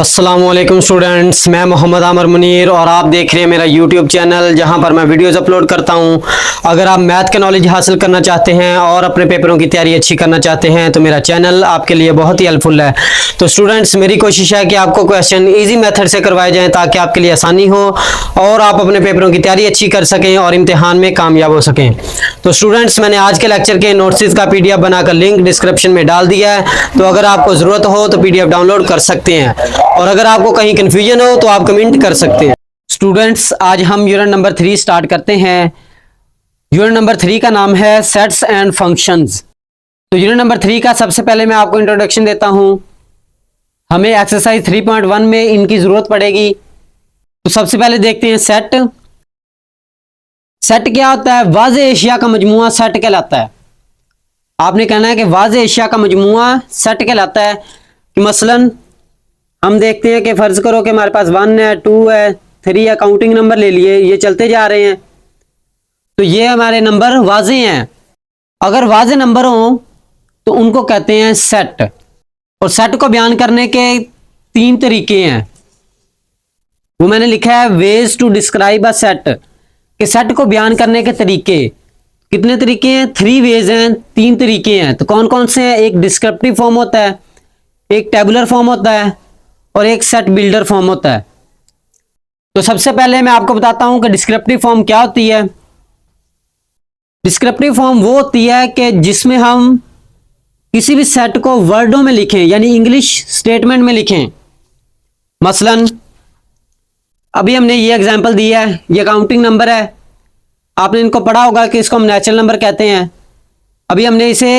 अस्सलामुअलैकुम स्टूडेंट्स, मैं मोहम्मद आमर मुनीर और आप देख रहे हैं मेरा यूट्यूब चैनल जहां पर मैं वीडियोस अपलोड करता हूं। अगर आप मैथ के नॉलेज हासिल करना चाहते हैं और अपने पेपरों की तैयारी अच्छी करना चाहते हैं तो मेरा चैनल आपके लिए बहुत ही हेल्पफुल है। तो स्टूडेंट्स, मेरी कोशिश है कि आपको क्वेश्चन ईजी मेथड से करवाए जाएँ ताकि आपके लिए आसानी हो और आप अपने पेपरों की तैयारी अच्छी कर सकें और इम्तिहान में कामयाब हो सकें। तो स्टूडेंट्स, मैंने आज के लेक्चर के नोट्स का PDF बनाकर लिंक डिस्क्रिप्शन में डाल दिया है, तो अगर आपको ज़रूरत हो तो PDF डाउनलोड कर सकते हैं और अगर आपको कहीं कंफ्यूजन हो तो आप कमेंट कर सकते हैं। स्टूडेंट्स, आज हम यूनिट नंबर 3 स्टार्ट करते हैं। यूनिट नंबर 3 का नाम है सेट्स एंड फंक्शंस। तो यूनिट नंबर 3 का सबसे पहले मैं आपको इंट्रोडक्शन देता हूं। हमें एक्सरसाइज 3.1 में इनकी जरूरत पड़ेगी। तो सबसे पहले देखते हैं सेट। सेट क्या होता है? वाज़े एशिया का मजमुआ सेट कहलाता है। आपने कहना है कि वाज़े एशिया का मजमुआ सेट कहलाता है। कि मसलन हम देखते हैं कि फर्ज करो कि हमारे पास 1 है, 2 है, 3 है, काउंटिंग नंबर ले लिए, ये चलते जा रहे हैं, तो ये हमारे नंबर वाज़े हैं। अगर वाज़े नंबर हो तो उनको कहते हैं सेट। और सेट को बयान करने के 3 तरीके हैं, वो मैंने लिखा है ways to describe a set. कि सेट को बयान करने के तरीके कितने तरीके हैं? 3 वेज हैं, 3 तरीके हैं। तो कौन कौन से हैं? एक डिस्क्रिप्टिव फॉर्म होता है, एक टेबुलर फॉर्म होता है और एक सेट बिल्डर फॉर्म होता है। तो सबसे पहले मैं आपको बताता हूं कि डिस्क्रिप्टिव फॉर्म क्या होती है। डिस्क्रिप्टिव फॉर्म वो होती है कि जिसमें हम किसी भी सेट को वर्डों में लिखें, यानी इंग्लिश स्टेटमेंट में लिखें। मसलन अभी हमने ये एग्जांपल दिया है, ये काउंटिंग नंबर है, आपने इनको पढ़ा होगा कि इसको हम नेचुरल नंबर कहते हैं। अभी हमने इसे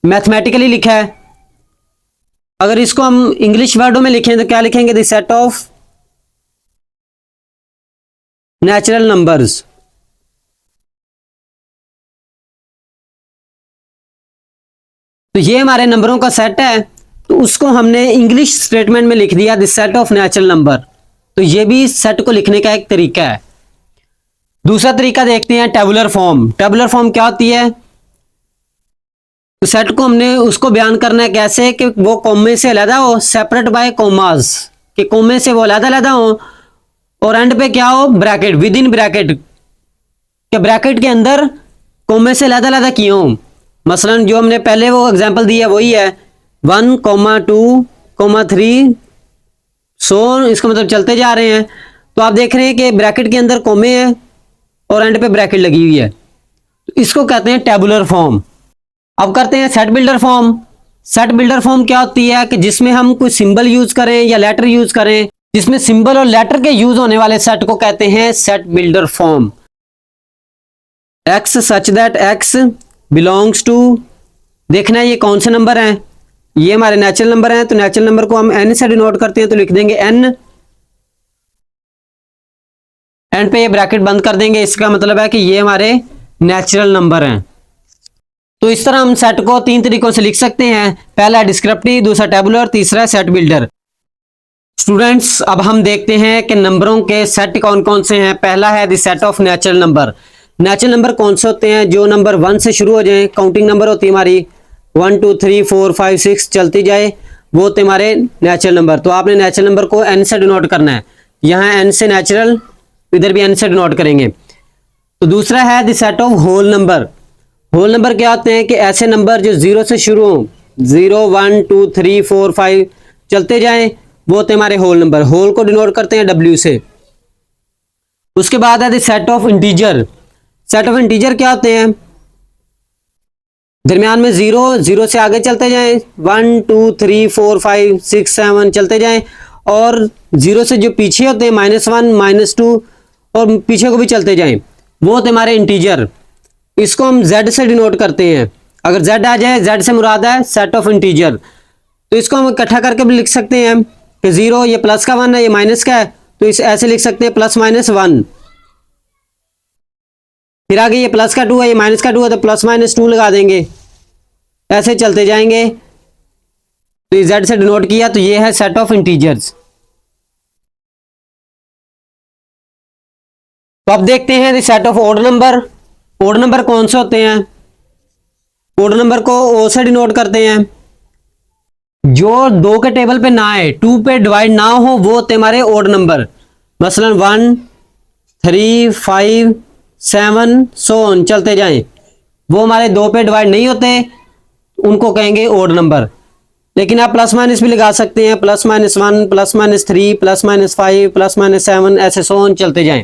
मैथमेटिकली लिखा है। अगर इसको हम इंग्लिश वर्डों में लिखें तो क्या लिखेंगे? The set of natural numbers. तो ये हमारे नंबरों का सेट है, तो उसको हमने इंग्लिश स्टेटमेंट में लिख दिया the set of natural number. तो ये भी सेट को लिखने का एक तरीका है। दूसरा तरीका देखते हैं टेबुलर फॉर्म। टेबुलर फॉर्म क्या होती है? तो सेट को हमने उसको बयान करना है कैसे कि वो कोमे से अलग हो, सेपरेट बाय कोमास, कि कोमे से वो अलग अलग हो और एंड पे क्या हो? ब्रैकेट, विद इन ब्रैकेट, कि ब्रैकेट के अंदर कोमे से अलग अलग किए हो। मसलन जो हमने पहले वो एग्जांपल दिया वही है 1, 2, 3, सो इसका मतलब चलते जा रहे हैं। तो आप देख रहे हैं कि ब्रैकेट के अंदर कोमे है और एंड पे ब्रैकेट लगी हुई है, तो इसको कहते हैं टेबुलर फॉर्म। अब करते हैं set builder form. Set builder form क्या होती है? कि जिसमें हम कोई सिंबल यूज करें या लेटर यूज करें, जिसमें सिंबल और लेटर के यूज होने वाले सेट को कहते हैं set builder form. X such that x belongs to, देखना है ये कौन से नंबर हैं। ये हमारे नेचुरल नंबर हैं, तो नेचुरल नंबर को हम n से डिनोट करते हैं, तो लिख देंगे n, एंड पे ये ब्रैकेट बंद कर देंगे। इसका मतलब है कि ये हमारे नेचुरल नंबर हैं। तो इस तरह हम सेट को 3 तरीकों से लिख सकते हैं। पहला डिस्क्रिप्टिव, दूसरा टेबुलर, तीसरा सेट बिल्डर। स्टूडेंट्स, अब हम देखते हैं कि नंबरों के सेट कौन कौन से हैं। पहला है the set of natural number. Natural number कौन से होते हैं? जो नंबर 1 से शुरू हो जाए, काउंटिंग नंबर होती है हमारी 1 2 3 4 5 6 चलती जाए, वो होते हमारे नेचुरल नंबर। तो आपने नेचुरल नंबर को n से डिनोट करना है। यहाँ n से नेचुरल, इधर भी n से डिनोट करेंगे। तो दूसरा है the set of whole number. Whole number क्या होते हैं? कि ऐसे नंबर जो 0 से शुरू हो, 0 1 2 3 4 5 चलते जाएं, वो होते हमारे होल नंबर। होल को डिनोट करते हैं W से। उसके बाद है the set of integer. Set of integer क्या होते हैं? दरमियान में 0, 0 से आगे चलते जाएं, 1 2 3 4 5 6 7 चलते जाएं, और 0 से जो पीछे होते हैं -1 -2 और पीछे को भी चलते जाएं, वो होते हमारे इंटीजर। इसको हम Z से डिनोट करते हैं। अगर Z आ जाए, Z से मुराद है सेट ऑफ इंटीजर। तो इसको हम इकट्ठा करके भी लिख सकते हैं कि 0 ये प्लस का 1 है, ये माइनस का है, तो इसे ऐसे लिख सकते हैं +-1। फिर आगे ये प्लस का 2 है, ये माइनस का 2 है, तो +-2 लगा देंगे, ऐसे चलते जाएंगे। तो ये Z से डिनोट किया, तो ये है सेट ऑफ इंटीजर्स। तो अब देखते हैं set of odd number. Odd number कौन से होते हैं? ओड नंबर को O से डिनोट करते हैं। जो 2 के टेबल पे ना आए, 2 पे डिवाइड ना हो, वो होते हमारे ओड नंबर। मसलन 1, 3, 5, 7 सो ऑन चलते जाएं। वो हमारे 2 पे डिवाइड नहीं होते, उनको कहेंगे ओड नंबर। लेकिन आप प्लस माइनस भी लगा सकते हैं, +-1, +-3, +-5, +-7, ऐसे सो ऑन चलते जाएं।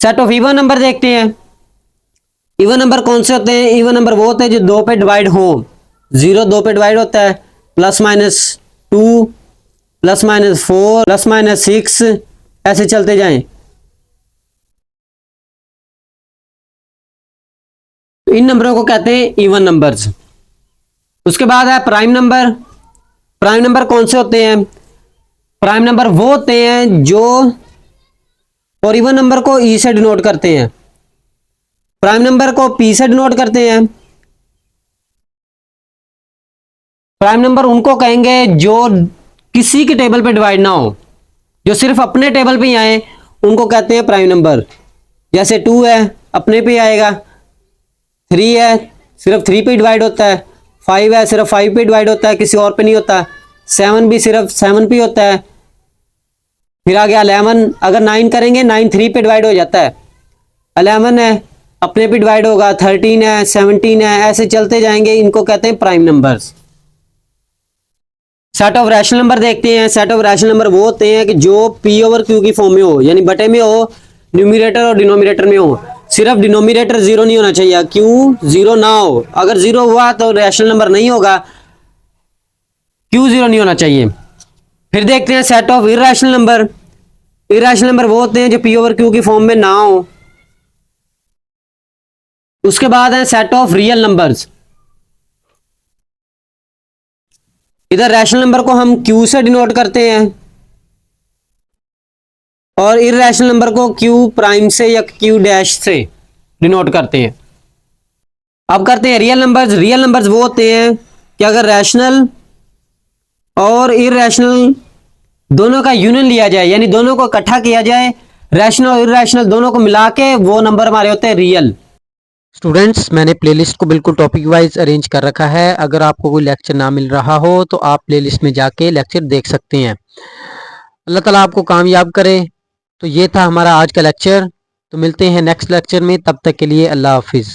सेट ऑफ इवन नंबर देखते हैं। इवन नंबर कौन से होते हैं? इवन नंबर वो होते हैं जो 2 पे डिवाइड हो। 0 2 पे डिवाइड होता है, +-2, +-4, +-6, ऐसे चलते जाएं। तो इन नंबरों को कहते हैं इवन नंबर्स। उसके बाद है प्राइम नंबर। प्राइम नंबर कौन से होते हैं? प्राइम नंबर वो होते हैं जो और इवन नंबर को ई से डिनोट करते हैं, प्राइम नंबर को पी से डिनोट करते हैं। प्राइम नंबर उनको कहेंगे जो किसी के टेबल पे डिवाइड ना हो, जो सिर्फ अपने टेबल पे ही आए, उनको कहते हैं प्राइम नंबर। जैसे 2 है, अपने पे आएगा। 3 है, सिर्फ 3 पे डिवाइड होता है। 5 है, सिर्फ 5 पे डिवाइड होता है, किसी और पे नहीं होता। 7 भी सिर्फ 7 पे होता है। फिर आ गया 11। अगर 9 करेंगे, 9 3 पे डिवाइड हो जाता है। 11 है, अपने पे डिवाइड होगा। 13 है, 17 है, ऐसे चलते जाएंगे। इनको कहते हैं prime numbers. Set of rational number देखते हैं। सेट ऑफ रैशनल नंबर वो होते हैं कि जो पी ओवर क्यू की फॉर्म में हो, यानी बटे में हो, न्यूमिनेटर और डिनोमिनेटर में हो। सिर्फ डिनोमिनेटर 0 नहीं होना चाहिए। क्यू 0 ना हो, अगर 0 हुआ तो रैशनल नंबर नहीं होगा। क्यू 0 नहीं होना चाहिए। फिर देखते हैं set of irrational number. Irrational number वो होते हैं जो पी ओवर क्यू की फॉर्म में ना हो। उसके बाद है सेट ऑफ रियल नंबर्स। इधर रैशनल नंबर को हम क्यू से डिनोट करते हैं और इरैशनल नंबर को क्यू प्राइम से या क्यू डैश से डिनोट करते हैं। अब करते हैं रियल नंबर्स। रियल नंबर्स वो होते हैं कि अगर रैशनल और इरैशनल दोनों का यूनियन लिया जाए, यानी दोनों को इकट्ठा किया जाए, रैशनल और इरैशनल दोनों को मिला के, वो नंबर हमारे होते हैं रियल। स्टूडेंट्स, मैंने प्लेलिस्ट को बिल्कुल टॉपिक वाइज अरेंज कर रखा है। अगर आपको कोई लेक्चर ना मिल रहा हो तो आप प्लेलिस्ट में जाके लेक्चर देख सकते हैं। अल्लाह ताला आपको कामयाब करे। तो ये था हमारा आज का लेक्चर। तो मिलते हैं नेक्स्ट लेक्चर में, तब तक के लिए अल्लाह हाफिज़।